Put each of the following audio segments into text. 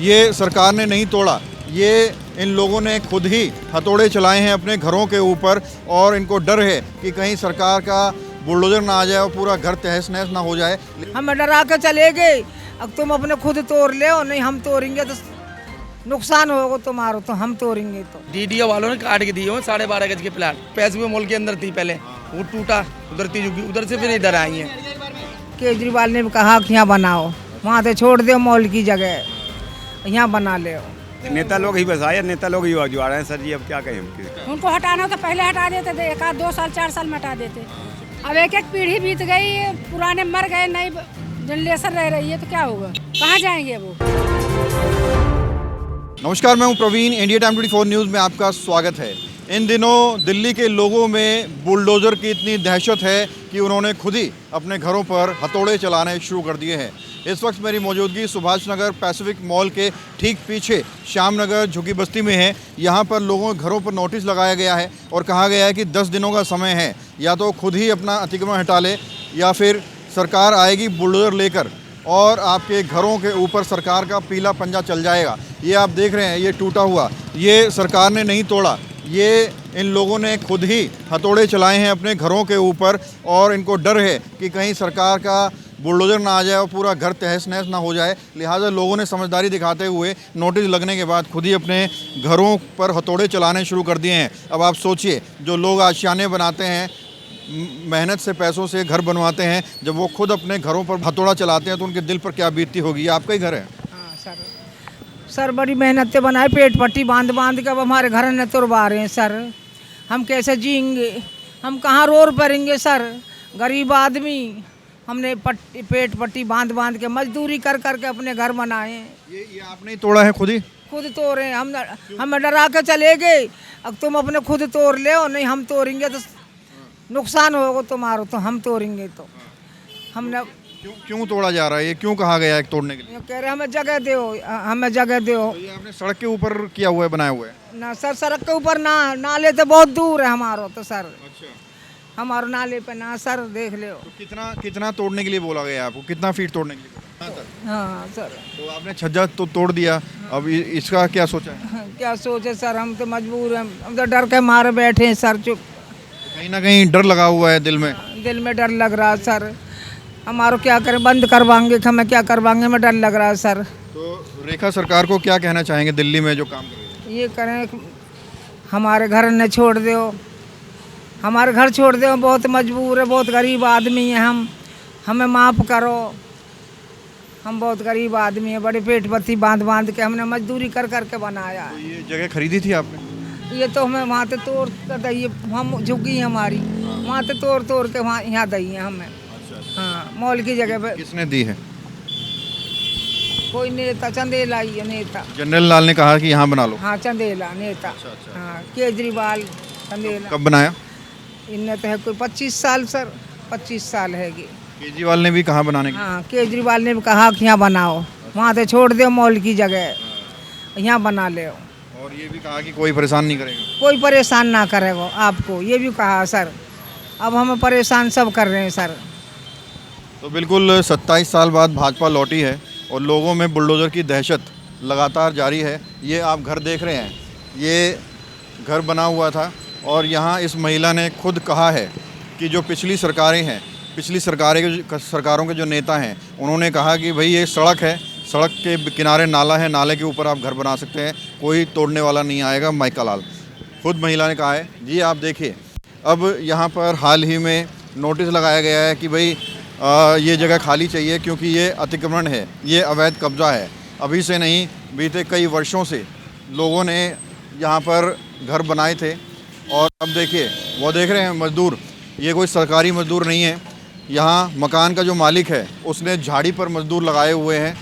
ये सरकार ने नहीं तोड़ा, ये इन लोगों ने खुद ही हथौड़े चलाए हैं अपने घरों के ऊपर और इनको डर है कि कहीं सरकार का बुलडोजर ना आ जाए और पूरा घर तहस नहस ना हो जाए। हम डरा के चले गए, अब तुम अपने खुद तोड़ ले, नहीं हम तोड़ेंगे तो नुकसान होगा तुम्हारा, तो हम तोड़ेंगे। तो डीडीओ वालों ने काट के दिए हो 12.5 गज के प्लाट। पैसे मॉल के अंदर थी पहले, वो टूटा, उधर थी झुकी, उधर से फिर इधर आई है। केजरीवाल ने भी कहा कि यहाँ बनाओ, वहाँ से छोड़ दो मॉल की जगह, यहाँ बना ले। नेता लोग ही बसाए, नेता लोग ही जो आ रहे हैं सर जी, अब क्या कहें हम। उनको हटाना तो पहले हटा देते थे, 1-2 साल 4 साल में हटा देते। अब एक पीढ़ी बीत गई, पुराने मर गए, नई जनरेशन रह रही है, तो क्या होगा, कहाँ जाएंगे वो। नमस्कार, मैं हूं प्रवीण, इंडिया टाइम 24 न्यूज़ में आपका स्वागत है। इन दिनों दिल्ली के लोगों में बुलडोज़र की इतनी दहशत है कि उन्होंने खुद ही अपने घरों पर हथौड़े चलाने शुरू कर दिए हैं। इस वक्त मेरी मौजूदगी सुभाष नगर पैसिफिक मॉल के ठीक पीछे श्याम नगर झुग्गी बस्ती में है। यहाँ पर लोगों के घरों पर नोटिस लगाया गया है और कहा गया है कि 10 दिनों का समय है, या तो खुद ही अपना अतिक्रमण हटा ले या फिर सरकार आएगी बुलडोज़र लेकर और आपके घरों के ऊपर सरकार का पीला पंजा चल जाएगा। ये आप देख रहे हैं, ये टूटा हुआ, ये सरकार ने नहीं तोड़ा, ये इन लोगों ने खुद ही हथौड़े चलाए हैं अपने घरों के ऊपर और इनको डर है कि कहीं सरकार का बुलडोज़र ना आ जाए और पूरा घर तहस नहस ना हो जाए। लिहाजा लोगों ने समझदारी दिखाते हुए नोटिस लगने के बाद खुद ही अपने घरों पर हथौड़े चलाने शुरू कर दिए हैं। अब आप सोचिए, जो लोग आशियाने बनाते हैं, मेहनत से पैसों से घर बनवाते हैं, जब वो खुद अपने घरों पर हथौड़ा चलाते हैं तो उनके दिल पर क्या बीतती होगी। आपका ही घर है? हाँ सर, बड़ी मेहनत से बनाए, पेट पट्टी बांध बांध के अब हमारे घर न तुड़वा रहे हैं सर। हम कैसे जिएंगे, हम कहाँ रोड पड़ेंगे सर, गरीब आदमी। हमने पेट पट्टी बांध बांध के मजदूरी कर कर के अपने घर बनाए हैं। ये आपने ही तोड़ा है? खुद तोड़े, हम डरा के चले गए, अब तुम अपने खुद तोड़ ले, नहीं हम तोड़ेंगे तो नुकसान होगा तुम्हारा, तो हम तोड़ेंगे। तो हमने क्यों तोड़ा जा रहा है? ये क्यों कहा गया है तोड़ने के लिए? कह रहे हमें जगह दो, हमें जगह दो। तो ये आपने सड़क के ऊपर किया हुआ है, बनाया हुआ है? ना सर, सड़क के ऊपर ना, नाले तो बहुत दूर है हमारा, तो सर अच्छा, हमारे नाले पे ना सर, देख लो। तो कितना तोड़ने के लिए बोला गया है आपको? कितना फीट तोड़ने के लिए बोला? हाँ सर। तो आपने छज्जा तो तोड़ दिया, अब इसका क्या सोचा है? क्या सोचे सर, हम तो मजबूर हैं, हम तो डर के मारे बैठे हैं सर। चुप, कहीं ना कहीं डर लगा हुआ है दिल में? दिल में डर लग रहा है सर। हमारा क्या करें, बंद करवाएंगे, हमें क्या करवाएंगे, हमें डर लग रहा है सर। तो रेखा सरकार को क्या कहना चाहेंगे दिल्ली में जो काम कर रही है? ये करें, हमारे घर न छोड़ दो, हमारे घर छोड़ दो, बहुत मजबूर है, बहुत गरीब आदमी है हम, हमें माफ़ करो। हम बहुत गरीब आदमी हैं, बड़े पेट पत्ती बांध बांध के हमने मजदूरी कर कर के बनाया। तो ये जगह खरीदी थी आपने? ये तो हमें वहाँ से तोड़ कर दी, हम झुग्गी हमारी, वहाँ से तोड़ तोड़ के वहाँ यहाँ दी है हमें। हाँ, मॉल की जगह पे। किसने दी है? कोई नेता, चंदेला ही है नेता। जनरल लाल ने कहा कि यहाँ बना लो? हाँ, चंदेला नेता। हाँ, केजरीवाल, चंदेला। कब बनाया? इनने तो है कोई 25 साल सर, 25 साल है ये। केजरीवाल ने भी कहा बनाने की? हाँ, केजरीवाल ने भी कहा कि यहाँ बनाओ, वहाँ से छोड़ दो मॉल की जगह, यहाँ बना ले। और ये भी कहा कि कोई परेशान नहीं करेगा? कोई परेशान ना करेगा आपको, ये भी कहा सर। अब हमें परेशान सब कर रहे हैं सर। तो बिल्कुल 27 साल बाद भाजपा लौटी है और लोगों में बुलडोज़र की दहशत लगातार जारी है। ये आप घर देख रहे हैं, ये घर बना हुआ था और यहाँ इस महिला ने खुद कहा है कि जो पिछली सरकारें हैं, पिछली सरकारों के जो नेता हैं, उन्होंने कहा कि भाई ये सड़क है, सड़क के किनारे नाला है, नाले के ऊपर आप घर बना सकते हैं, कोई तोड़ने वाला नहीं आएगा। माइका लाल खुद महिला ने कहा है। जी आप देखिए, अब यहाँ पर हाल ही में नोटिस लगाया गया है कि भाई ये जगह खाली चाहिए क्योंकि ये अतिक्रमण है, ये अवैध कब्ज़ा है। अभी से नहीं, बीते कई वर्षों से लोगों ने यहाँ पर घर बनाए थे और अब देखिए, वो देख रहे हैं मज़दूर, ये कोई सरकारी मज़दूर नहीं है। यहाँ मकान का जो मालिक है उसने झाड़ी पर मज़दूर लगाए हुए हैं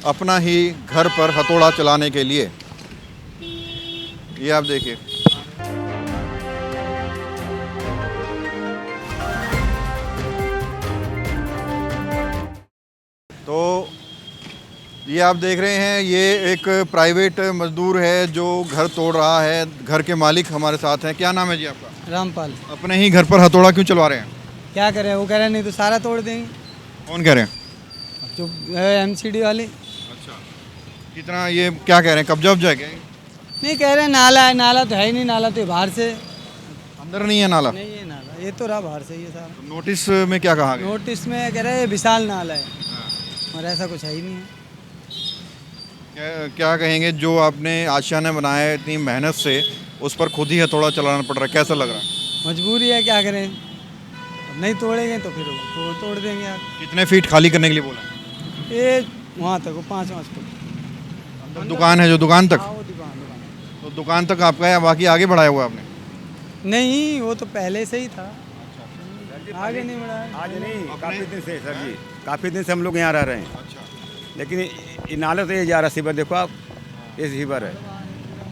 अपना ही घर पर हथौड़ा चलाने के लिए। ये आप देखिए, तो ये आप देख रहे हैं, ये एक प्राइवेट मजदूर है जो घर तोड़ रहा है। घर के मालिक हमारे साथ हैं। क्या नाम है जी आपका? रामपाल। अपने ही घर पर हथौड़ा क्यों चलवा रहे हैं? क्या करें, वो कह रहे हैं नहीं तो सारा तोड़ देंगे। कौन कह रहे हैं? जो एमसीडी वाले। अच्छा, कितना ये क्या कह रहे हैं, कब्जा वब्जा है क्या? नहीं कह रहे नाला है, नाला तो है ही नहीं, नाला तो बाहर से अंदर नहीं है नाला? नहीं है नाला, ये तो रहा बाहर से ये सारा। नोटिस में क्या कहा गया? नोटिस में कह रहे हैं विशाल नाला है, और ऐसा कुछ है ही नहीं है। क्या कहेंगे, जो आपने आशियाना बनाया है इतनी मेहनत से, उस पर खुद ही हथौड़ा चलाना पड़ रहा है, कैसा लग रहा है? मजबूरी है, क्या करें, अब नहीं तोड़ेंगे तो फिर तो तोड़ देंगे आप। कितने फीट खाली करने के लिए बोला? ये वहाँ तक, वो 5-5 फुट अंदर दुकान है, जो दुकान तक? हाँ, वो दुकान। तो दुकान तक आपका है, बाकी आगे बढ़ाया हुआ आपने? नहीं, वो तो पहले से ही था, आगे नहीं बढ़ाया। आज नहीं, काफ़ी दिन से सर जी, काफ़ी दिन से हम लोग यहाँ रह रहे हैं। लेकिन ये नाला तो ये जा रहा सीवर, देखो आप, ये सीवर है।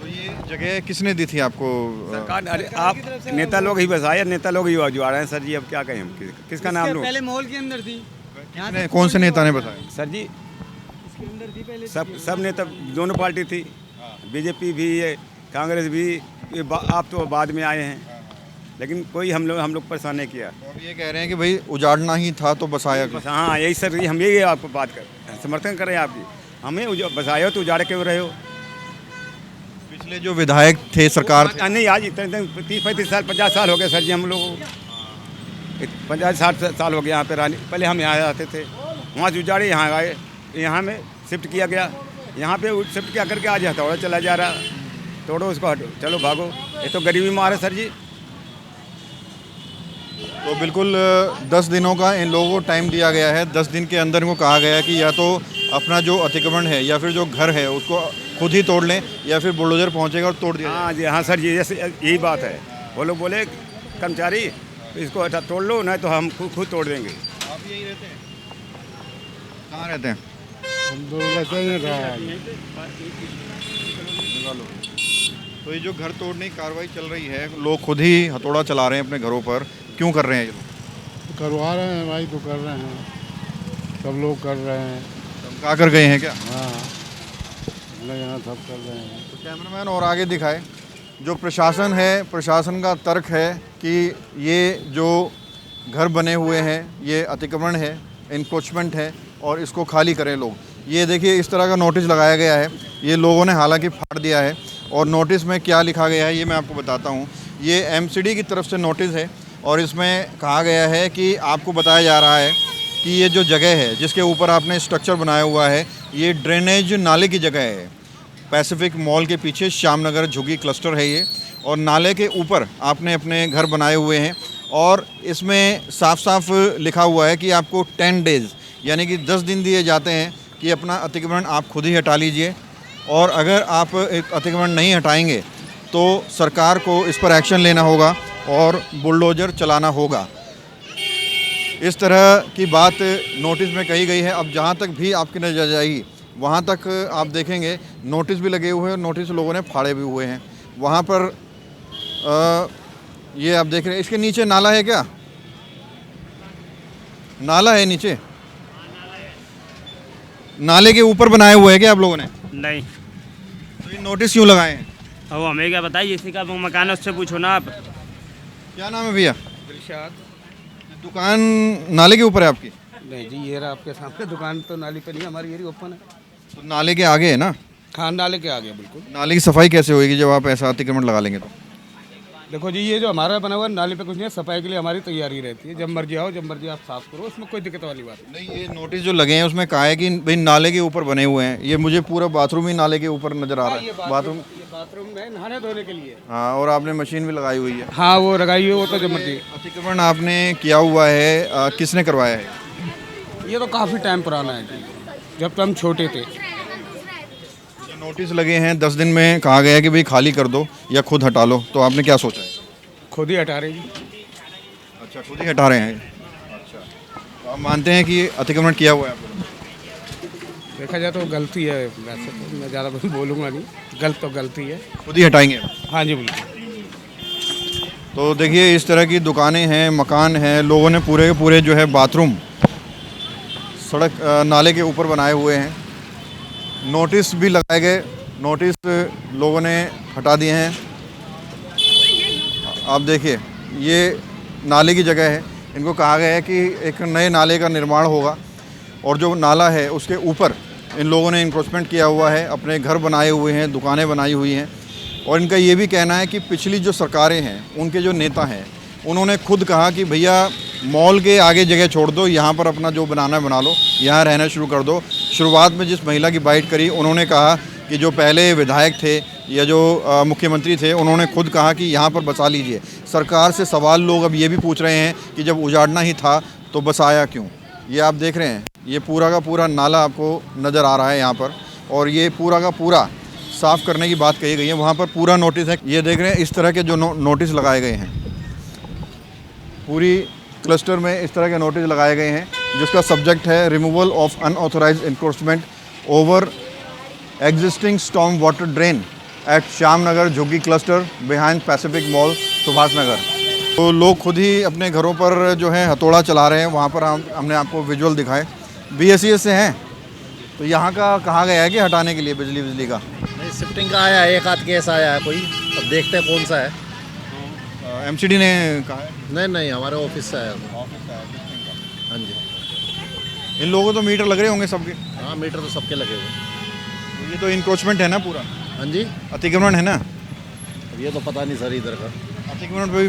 तो ये जगह किसने दी थी आपको? सरकार, अरे आप नेता लोग ही बसाए, नेता लोग ही जुआ रहे हैं सर जी, अब क्या कहें हम, किसका नाम लूँ? पहले मॉल के अंदर थी, कौन से नेता ने बताया? सर जी इसके अंदर थी पहले। सब नेता, दोनों पार्टी थी, बीजेपी भी है, कांग्रेस भी, आप तो बाद में आए हैं, लेकिन कोई हम लोग परेशान नहीं किया। तो अब ये कह रहे हैं कि भाई उजाड़ना ही था तो बसाया क्यों? बस हाँ, यही सर जी, हम यही आपको बात कर समर्थन कर रहे हैं आपकी, हमें बसाए हो तो उजाड़ क्यों रहे हो? पिछले जो विधायक थे, सरकार थे, नहीं, आज इतने 30-35 साल 50 साल हो गए सर जी, हम लोग 50-60 साल हो गए यहाँ पे रहने। पहले हम यहाँ आते थे, वहाँ से उजाड़े यहाँ आए, यहाँ में शिफ्ट किया गया, यहाँ पे शिफ्ट किया करके आज हथौड़ा चला जा रहा, तोड़ो उसको, हटो, चलो भागो, ये तो गरीबी मार है सर जी। तो बिल्कुल 10 दिनों का इन लोगों को टाइम दिया गया है। 10 दिन के अंदर इनको कहा गया है कि या तो अपना जो अतिक्रमण है या फिर जो घर है उसको खुद ही तोड़ लें, या फिर बुलडोजर पहुंचेगा और तोड़ दिया जाएगा। हाँ जी, हाँ सर जी, जैसे यही बात है। वो लोग बोले कर्मचारी इसको तोड़ लो, नहीं तो हम खुद तोड़ देंगे। आप यही रहते हैं? कहाँ रहते हैं? तो ये जो घर तोड़ने की कार्रवाई चल रही है, लोग खुद ही हथौड़ा चला रहे हैं अपने घरों पर, क्यों कर रहे हैं ये लोग? करवा रहे हैं भाई, तो कर रहे हैं, सब लोग कर रहे हैं। धमका कर गए हैं क्या? हाँ, यहाँ सब कर रहे हैं। तो कैमरामैन और आगे दिखाए। जो प्रशासन है, प्रशासन का तर्क है कि ये जो घर बने हुए हैं ये अतिक्रमण है, इंक्रोचमेंट है और इसको खाली करें लोग। ये देखिए, इस तरह का नोटिस लगाया गया है, ये लोगों ने हालांकि फाड़ दिया है, और नोटिस में क्या लिखा गया है ये मैं आपको बताता हूँ। ये एमसीडी की तरफ से नोटिस है, और इसमें कहा गया है कि आपको बताया जा रहा है कि ये जो जगह है जिसके ऊपर आपने स्ट्रक्चर बनाया हुआ है, ये ड्रेनेज नाले की जगह है। पैसिफिक मॉल के पीछे श्यामनगर झुग्गी क्लस्टर है ये, और नाले के ऊपर आपने अपने घर बनाए हुए हैं, और इसमें साफ साफ लिखा हुआ है कि आपको 10 डेज़ यानी कि 10 दिन दिए जाते हैं कि अपना अतिक्रमण आप खुद ही हटा लीजिए, और अगर आप अतिक्रमण नहीं हटाएंगे तो सरकार को इस पर एक्शन लेना होगा और बुलडोजर चलाना होगा। इस तरह की बात नोटिस में कही गई है। अब जहाँ तक भी आपकी नज़र जाएगी वहाँ तक आप देखेंगे नोटिस भी लगे हुए हैं, नोटिस लोगों ने फाड़े भी हुए हैं। वहाँ पर ये आप देख रहे हैं, इसके नीचे नाला है क्या? नाला है नीचे? नाले के ऊपर बनाए हुए हैं क्या आप लोगों ने? नहीं, तो ये नोटिस क्यों लगाए हैं? अब हमें क्या बताइए, इसी का मकान है, उससे पूछो ना आप। क्या नाम है भैया? दिलशाद। दुकान नाले के ऊपर है आपकी? नहीं जी, ये रहा आपके सामने दुकान, तो नाली पे नहीं, हमारी ये ओपन है। तो नाले के आगे है ना? हाँ, नाले के आगे बिल्कुल। नाले की सफाई कैसे होगी जब आप ऐसा अतिक्रमण लगा लेंगे तो? देखो जी, ये जो हमारा बना हुआ है, नाले पे कुछ नहीं है, सफाई के लिए हमारी तैयारी रहती है। जब मर्जी आओ, जब मर्जी आप साफ करो, उसमें कोई दिक्कत वाली बात नहीं। ये नोटिस जो लगे हैं उसमें कहा है कि भाई नाले के ऊपर बने हुए हैं। ये मुझे पूरा बाथरूम ही नाले के ऊपर नजर आ रहा है। बाथरूम, नहीं। बाथरूम में नहाने धोने के लिए। हाँ, और आपने मशीन भी लगाई हुई है। हाँ, वो लगाई हुई, वो तो जब मर्जी। अतिक्रमण आपने किया हुआ है, किसने करवाया है? ये तो काफ़ी टाइम पुराना है जी, जब तो हम छोटे थे। जो नोटिस लगे हैं 10 दिन में कहा गया है कि भाई खाली कर दो या खुद हटा लो, तो आपने क्या सोचा है? खुद ही हटा रहे जी। अच्छा, खुद ही हटा रहे हैं। अच्छा, तो आप मानते हैं कि अतिक्रमण किया हुआ है आपने? देखा जाए तो गलती है, वैसे तो मैं ज़्यादा कुछ बोलूँगा नहीं, गलत तो गलती है। खुद ही हटाएंगे? हाँ जी, बिल्कुल। तो देखिए, इस तरह की दुकानें हैं, मकान हैं, लोगों ने पूरे के पूरे जो है बाथरूम सड़क नाले के ऊपर बनाए हुए हैं। नोटिस भी लगाए गए, नोटिस लोगों ने हटा दिए हैं। आप देखिए, ये नाले की जगह है, इनको कहा गया है कि एक नए नाले का निर्माण होगा, और जो नाला है उसके ऊपर इन लोगों ने इंक्रोचमेंट किया हुआ है, अपने घर बनाए हुए हैं, दुकानें बनाई हुई हैं। और इनका ये भी कहना है कि पिछली जो सरकारें हैं, उनके जो नेता हैं, उन्होंने खुद कहा कि भैया मॉल के आगे जगह छोड़ दो, यहाँ पर अपना जो बनाना है बना लो, यहाँ रहना शुरू कर दो। शुरुआत में जिस महिला की बाइट करी, उन्होंने कहा कि जो पहले विधायक थे या जो मुख्यमंत्री थे, उन्होंने खुद कहा कि यहाँ पर बसा लीजिए। सरकार से सवाल लोग अब ये भी पूछ रहे हैं कि जब उजाड़ना ही था तो बसाया क्यों। ये आप देख रहे हैं, ये पूरा का पूरा नाला आपको नज़र आ रहा है यहाँ पर, और ये पूरा का पूरा साफ़ करने की बात कही गई है। वहाँ पर पूरा नोटिस है, ये देख रहे हैं इस तरह के जो नोटिस लगाए गए हैं, पूरी क्लस्टर में इस तरह के नोटिस लगाए गए हैं, जिसका सब्जेक्ट है removal of unauthorised encroachment over existing storm water drain at Shyam Nagar jhuggi cluster behind Pacific Mall Subhash Nagar. तो लोग खुद ही अपने घरों पर जो है हथौड़ा चला रहे हैं। वहाँ पर हमने आपको विजुअल दिखाए। BSES से हैं, तो यहाँ का कहा गया है कि हटाने के लिए बिजली का शिफ्टिंग का आया है, एक आध केस आया है कोई, अब देखते हैं कौन सा है। MCD ने कहा है? नहीं हमारे ऑफिस से आया। हाँ जी। इन लोगों को तो मीटर लग रहे होंगे सबके? हाँ मीटर तो सबके लगे हुए। ये तो इंक्रोचमेंट है ना पूरा? हाँ जी, अतिक्रमण है ना? अब ये तो पता नहीं सर इधर का। अतिक्रमण पे भी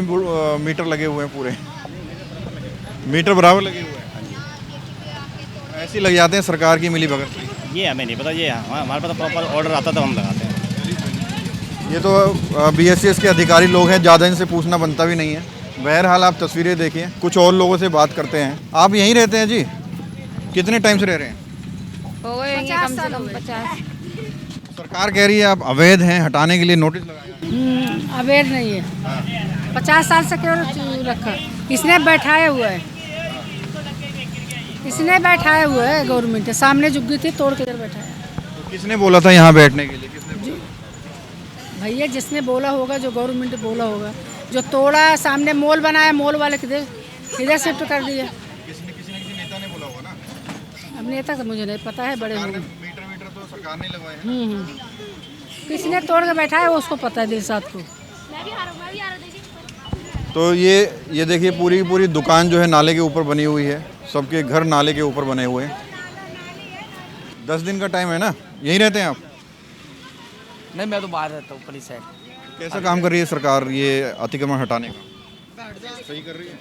मीटर लगे हुए हैं, पूरे मीटर बराबर लगे हुए हैं। ऐसे लग जाते हैं सरकार की मिली भगत। ये हमें नहीं पता, ये हमारे पास प्रॉपर ऑर्डर आता तो हम लगाते हैं। ये तो BSES के अधिकारी लोग हैं, ज़्यादा इनसे पूछना बनता भी नहीं है। बहरहाल आप तस्वीरें देखिए, कुछ और लोगों से बात करते हैं। आप यहीं रहते हैं जी? कितने टाइम से रह रहे हैं? हो गए कम से कम 50। सरकार कह रही है आप अवैध हैं, हटाने के लिए नोटिस लगाया। अवैध नहीं है, 50 साल से क्यों रखा? इसने बैठाया हुआ है, इसने बैठाया हुआ है गवर्नमेंट। सामने झुग्गी थी, तोड़ के बैठाया। तो किसने बोला था यहाँ बैठने के लिए? भैया जिसने बोला होगा, जो गवर्नमेंट बोला होगा, जो तोड़ा सामने मॉल बनाया, मॉल वाले किधर शिफ्ट कर दिया। किसी नेता ने बोला होगा ना। अब नेता का मुझे नहीं पता है, बड़े होंगे। मीटर तो सरकार ने लगवाए हैं। किसने तोड़ के बैठाया वो उसको पता है, दिल साथ को। तो ये देखिए पूरी दुकान जो है नाले के ऊपर बनी हुई है, सबके घर नाले के ऊपर बने हुए हैं। 10 दिन का टाइम है ना? यहीं रहते हैं आप? नहीं, मैं तो बाहर रहता हूँ, पुलिस साइड। कैसा काम कर रही है सरकार ये अतिक्रमण हटाने का? सही कर रही है?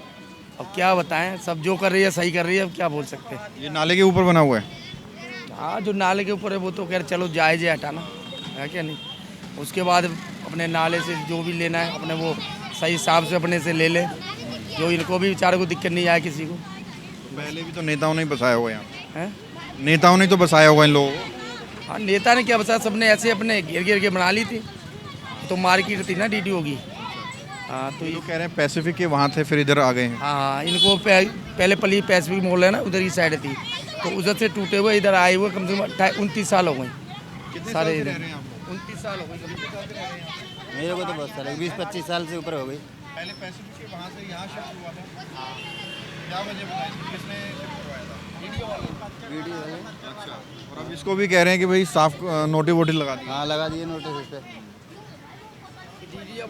अब क्या बताएं, सब जो कर रही है सही कर रही है, अब क्या बोल सकते हैं। ये नाले के ऊपर बना हुआ है? हाँ, जो नाले के ऊपर है वो तो खैर चलो जायज़ है हटाना, है क्या नहीं। उसके बाद अपने नाले से जो भी लेना है अपने वो सही हिसाब से अपने से ले ले, जो इनको भी बेचारे को दिक्कत नहीं आए किसी को। पहले भी तो नेताओं ने ही बसाया होगा यहाँ है, नेताओं ने तो बसाया होगा इन लोगों को। हाँ, नेता ने क्या बसाया, सबने ऐसे अपने घेर के बना ली थी। तो मार्केट थी ना DDO की। हाँ, तो ये कह रहे हैं पैसिफिक के वहाँ थे, फिर इधर आ गए हैं। हाँ, इनको पहले पली पैसिफिक मॉल है ना, उधर की साइड थी, तो उधर से टूटे हुए इधर आए हुए कम से कम 29 साल हो गए सारे इधर। 29 साल हो गए मेरे को तो बहुत सारे 20-25 साल से ऊपर हो गई। पहले पैसिफिक के वहाँ से यहाँ शिफ्ट हुआ था। क्या वजह बताई, किसने शिफ्ट करवाया था? वीडियो। अच्छा, और अब इसको भी कह रहे हैं कि भाई साफ नोटिस वोटिस लगा दिए। हाँ लगा दिए नोटिस इस पे।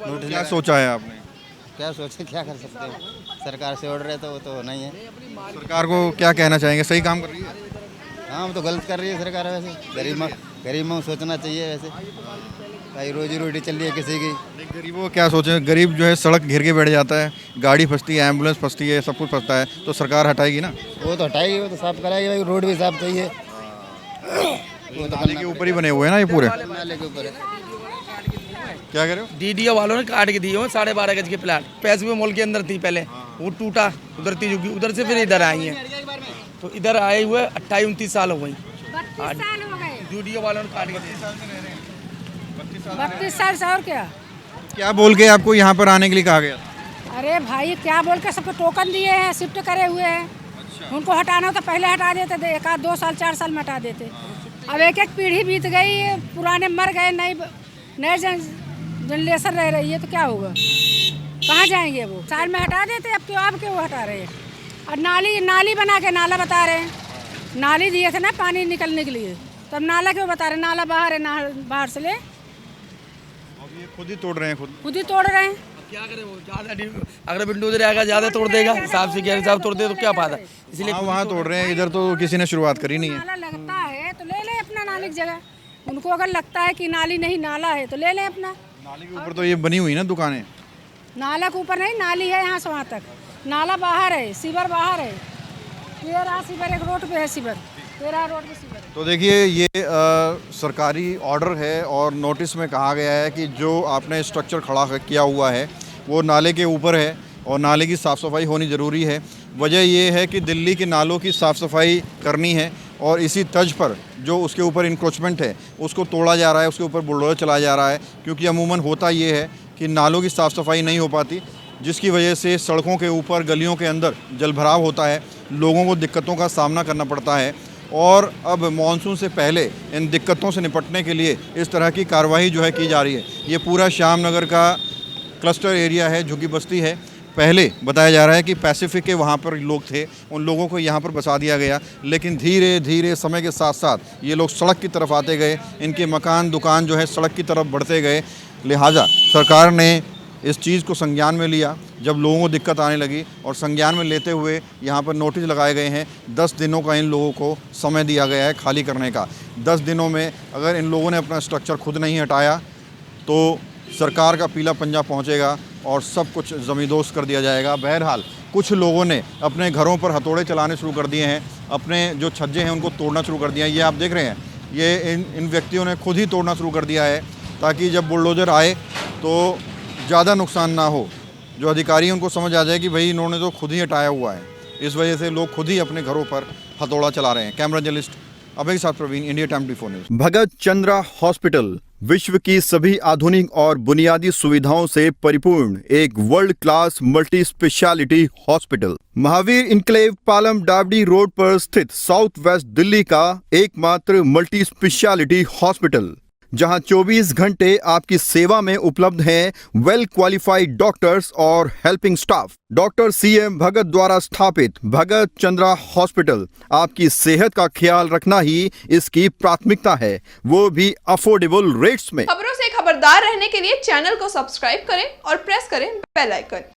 नोटिस क्या सोचा है आपने? क्या सोचे, क्या कर सकते हो, सरकार से ऑर्डर है तो वो तो होना ही है। सरकार को क्या कहना चाहेंगे, सही काम कर रही है? हाँ, वो तो गलत कर रही है सरकार। वैसे गरीब में सोचना चाहिए। वैसे भाई रोजी रोटी चल रही है किसी की। गरीबों को क्या सोचें, गरीब जो है सड़क घेर के बैठ जाता है, गाड़ी फंसती है, एम्बुलेंस फंसती है, सब कुछ फंसता है, तो सरकार हटाएगी ना? वो तो हटाएगी, वो तो साफ कराएगी भाई, रोड भी साफ चाहिए। वो तो नाले के ऊपर ही बने हुए हैं ना ये पूरे? नाले के ऊपर है। क्या कह रहे हो? DDO वालों ने काट के दिए हुए 12.5 गज के प्लाट। पैसिफिक मॉल के अंदर थी पहले, वो टूटा, उधर थी झुग्गी, उधर से फिर इधर आई हैं। तो इधर आए हुए 28-29 साल हो गई। 32 साल हो गए। DDO वालों ने काट के दिए। 32 साल से और क्या। क्या बोल के आपको यहाँ पर आने के लिए कहा गया? अरे भाई क्या बोल के सबको टोकन दिए हैं, शिफ्ट करे हुए हैं। उनको हटाना हो तो पहले हटा देते थे, 1 आध 2 साल 4 साल में हटा देते। अब एक पीढ़ी बीत गई, पुराने मर गए, नए जनरेशन रह रही है, तो क्या होगा, कहाँ जाएंगे वो। साल में हटा देते, अब क्यों हटा रहे हैं। और नाली बना के नाला बता रहे हैं, नाली दिए थे ना पानी निकलने के लिए, तब नाला क्यों बता रहे हैं, नाला बाहर है, बाहर से ले। अब ये खुद ही तोड़ रहे हैं, खुद ही तोड़ रहे हैं। क्या करें, वो ज़्यादा अगर बिल्डोजर आएगा ज़्यादा तोड़ देगा, हिसाब से क्या हिसाब तोड़ दे तो क्या फायदा, इसलिए वहाँ तोड़ रहे हैं, इधर तो किसी ने शुरुआत करी नहीं है। नाला लगता है तो ले ले अपने बनाने की जगह। उनको अगर लगता है कि नाली नहीं नाला है तो ले लें अपना। नाली के ऊपर तो ये बनी हुई ना दुकानें। नाला के ऊपर नहीं, नाली है यहाँ से वहाँ तक, नाला बाहर है, सीवर बाहर है। ये रहा सीवर, एक रोड पे है सीवर, ये रहा रोड पे सीवर। तो देखिए ये सरकारी ऑर्डर है और नोटिस में कहा गया है कि जो आपने स्ट्रक्चर खड़ा किया हुआ है वो नाले के ऊपर है और नाले की साफ़ सफाई होनी ज़रूरी है। वजह ये है कि दिल्ली के नालों की साफ़ सफाई करनी है और इसी तर्ज पर जो उसके ऊपर इंक्रोचमेंट है उसको तोड़ा जा रहा है, उसके ऊपर बुलडोजर चलाया जा रहा है। क्योंकि अमूमन होता ये है कि नालों की साफ़ सफाई नहीं हो पाती, जिसकी वजह से सड़कों के ऊपर गलियों के अंदर जलभराव होता है, लोगों को दिक्कतों का सामना करना पड़ता है। और अब मानसून से पहले इन दिक्कतों से निपटने के लिए इस तरह की कार्रवाई जो है की जा रही है। ये पूरा श्याम नगर का क्लस्टर एरिया है, झुग्गी बस्ती है। पहले बताया जा रहा है कि पैसिफिक के वहाँ पर लोग थे, उन लोगों को यहाँ पर बसा दिया गया, लेकिन धीरे धीरे समय के साथ साथ ये लोग सड़क की तरफ आते गए, इनके मकान दुकान जो है सड़क की तरफ बढ़ते गए। लिहाजा सरकार ने इस चीज़ को संज्ञान में लिया जब लोगों को दिक्कत आने लगी और संज्ञान में लेते हुए यहाँ पर नोटिस लगाए गए हैं। 10 दिनों का इन लोगों को समय दिया गया है खाली करने का। 10 दिनों में अगर इन लोगों ने अपना स्ट्रक्चर खुद नहीं हटाया तो सरकार का पीला पंजा पहुँचेगा और सब कुछ ज़मींदोज़ कर दिया जाएगा। बहरहाल कुछ लोगों ने अपने घरों पर हथौड़े चलाने शुरू कर दिए हैं, अपने जो छज्जे हैं उनको तोड़ना शुरू कर दिया है। ये आप देख रहे हैं, ये इन व्यक्तियों ने खुद ही तोड़ना शुरू कर दिया है ताकि जब बुलडोज़र आए तो ज़्यादा नुकसान ना हो। जो अधिकारी हैं उनको समझ आ जाए कि भाई इन्होंने तो खुद ही हटाया हुआ है, इस वजह से लोग खुद ही अपने घरों पर हथौड़ा चला रहे हैं। कैमरा जर्नलिस्ट अभय के साथ प्रवीण, इंडिया टाइम 24 न्यूज़। भगत चंद्रा हॉस्पिटल विश्व की सभी आधुनिक और बुनियादी सुविधाओं से परिपूर्ण एक world class multi speciality hospital Mahavir enclave Palam Dabri road पर स्थित साउथ वेस्ट दिल्ली का एकमात्र मल्टी स्पेशलिटी हॉस्पिटल, जहां 24 घंटे आपकी सेवा में उपलब्ध हैं वेल क्वालिफाइड डॉक्टर्स और हेल्पिंग स्टाफ। डॉक्टर CM भगत द्वारा स्थापित भगत चंद्रा हॉस्पिटल आपकी सेहत का ख्याल रखना ही इसकी प्राथमिकता है, वो भी अफोर्डेबल रेट्स में। खबरों से खबरदार रहने के लिए चैनल को सब्सक्राइब करें और प्रेस करें बेल आइकन।